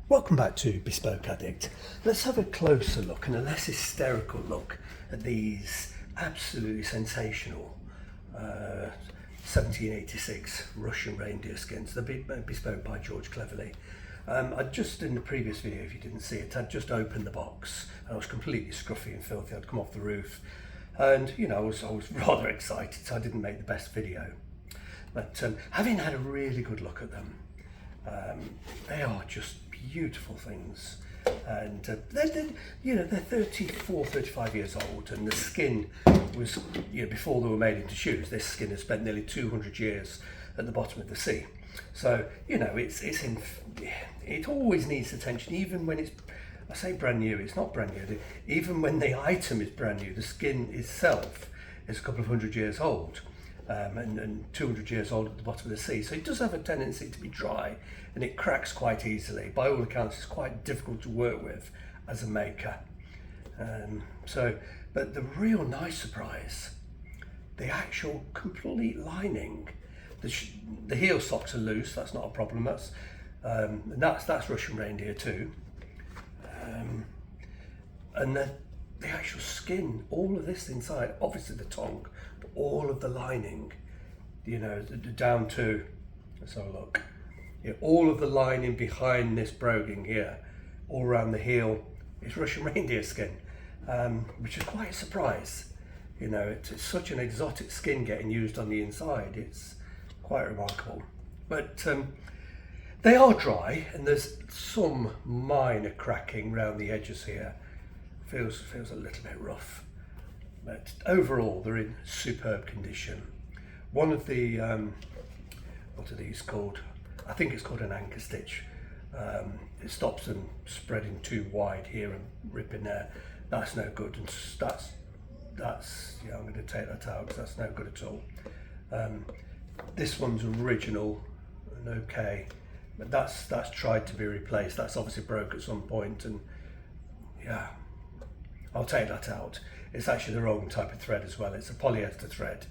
Welcome back to Bespoke Addict. Let's have a closer look and a less hysterical look at these absolutely sensational 1786 Russian reindeer skins. They're bespoke by George Cleverley. I just, in the previous video, if you didn't see it, I'd just opened the box and I was completely scruffy and filthy. I'd come off the roof and, you know, I was rather excited, so I didn't make the best video. But having had a really good look at them, they are just beautiful things, and they're 34, 35 years old, and the skin was, before they were made into shoes, this skin has spent nearly 200 years at the bottom of the sea. So, it always needs attention, even when it's, I say brand new, it's not brand new. Even when the item is brand new, the skin itself is a couple of hundred years old. And 200 years old at the bottom of the sea. So it does have a tendency to be dry and it cracks quite easily. By all accounts, it's quite difficult to work with as a maker. But the real nice surprise, the actual complete lining. The heel socks are loose, that's not a problem. That's Russian Reindeer too. And the actual skin, all of this inside, obviously the tongue, but all of the lining, down to, let's have a look, all of the lining behind this broguing here, all around the heel, is Russian reindeer skin, which is quite a surprise. It's such an exotic skin getting used on the inside, it's quite remarkable. But they are dry, and there's some minor cracking around the edges here. Feels a little bit rough, but overall they're in superb condition. One of the what are these called? I think it's called an anchor stitch. It stops them spreading too wide here and ripping there. That's no good, and that's I'm going to take that out because that's no good at all. This one's original and okay, but that's tried to be replaced. That's obviously broke at some point, and yeah, I'll take that out. It's actually the wrong type of thread as well. It's a polyester thread.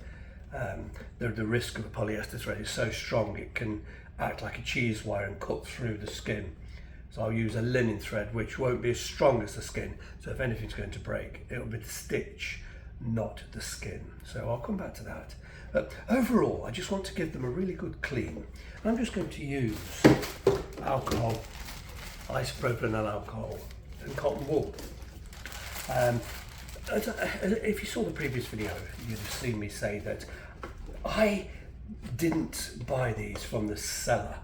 The risk of a polyester thread is so strong it can act like a cheese wire and cut through the skin. So I'll use a linen thread which won't be as strong as the skin. So if anything's going to break, it'll be the stitch, not the skin. So I'll come back to that. But overall, I just want to give them a really good clean. And I'm just going to use alcohol, isopropyl alcohol, and cotton wool. If you saw the previous video, you'd have seen me say that I didn't buy these from the seller.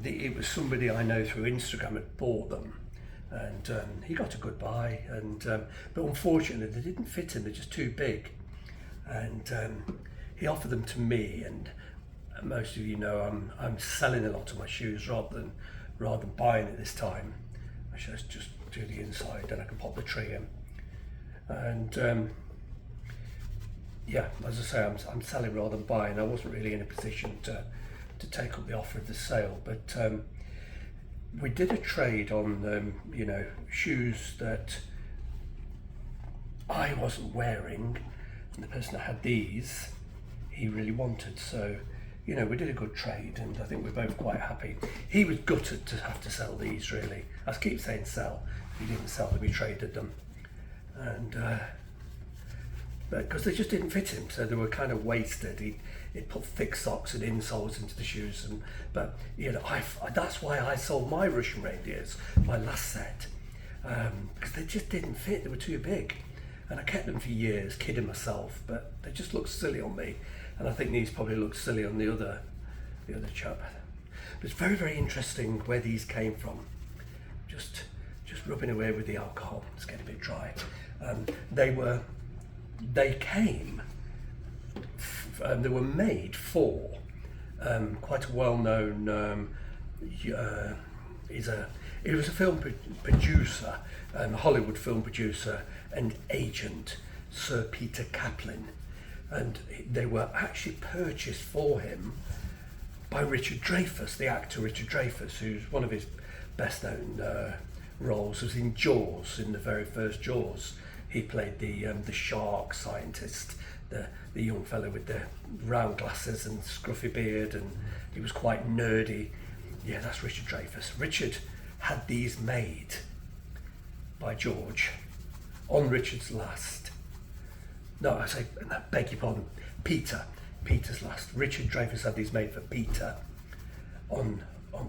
It was somebody I know through Instagram had bought them, and he got a good buy. But unfortunately, they didn't fit him; they're just too big. And he offered them to me. And most of you know I'm selling a lot of my shoes rather than buying at this time. I should just do the inside, and I can pop the tree in. And yeah, as I say, I'm selling rather than buying. I wasn't really in a position to take up the offer of the sale, but we did a trade on shoes that I wasn't wearing, and the person that had these, he really wanted. So we did a good trade, and I think we're both quite happy. He was gutted to have to sell these, really. I keep saying sell. He didn't sell them, he traded them. And because they just didn't fit him, so they were kind of wasted. He'd put thick socks and insoles into the shoes, but that's why I sold my Russian Reindeers, my last set, because they just didn't fit. They were too big, and I kept them for years, kidding myself, but they just looked silly on me, and I think these probably look silly on the other chap. But it's very, very interesting where these came from. Just rubbing away with the alcohol. It's getting a bit dry. They were made for quite a well-known. He was a film producer, a Hollywood film producer and agent, Sir Peter Kaplan, and they were actually purchased for him by Richard Dreyfuss, the actor Richard Dreyfuss, who's one of his best-known roles was in Jaws. In the very first Jaws, he played the shark scientist, the young fellow with the round glasses and scruffy beard, and he was quite nerdy. Yeah, that's Richard Dreyfuss. Richard had these made by George on Richard's last. No, I beg your pardon, Peter's last. Richard Dreyfuss had these made for Peter on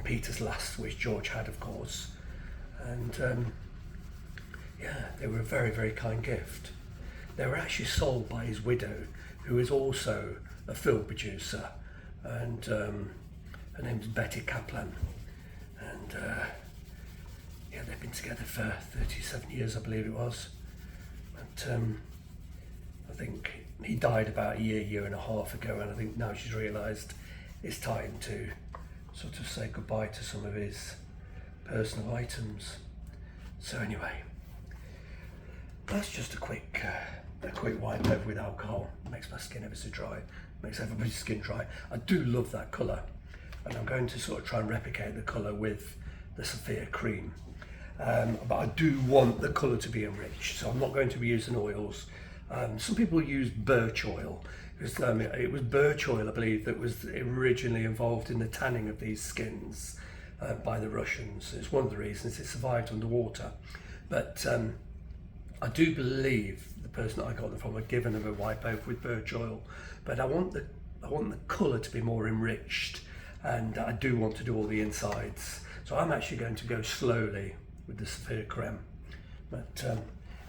Peter's last, which George had, of course. And yeah, they were a very, very kind gift. They were actually sold by his widow, who is also a film producer, and her name's Betty Kaplan. And yeah, they've been together for 37 years, I believe it was. But I think he died about a year and a half ago, and I think now she's realised it's time to sort of say goodbye to some of his personal items. So anyway, that's just a quick wipe over with alcohol. Makes my skin ever so dry, makes everybody's skin dry. I do love that colour, and I'm going to sort of try and replicate the colour with the Sapphire cream. But I do want the colour to be enriched, so I'm not going to be using oils. Some people use birch oil, because it was birch oil, I believe, that was originally involved in the tanning of these skins by the Russians. It's one of the reasons it survived underwater. But I do believe the person that I got them from had given them a wipe over with birch oil. But I want the colour to be more enriched, and I do want to do all the insides. So I'm actually going to go slowly with the Sapphire creme, but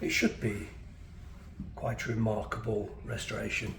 it should be quite a remarkable restoration.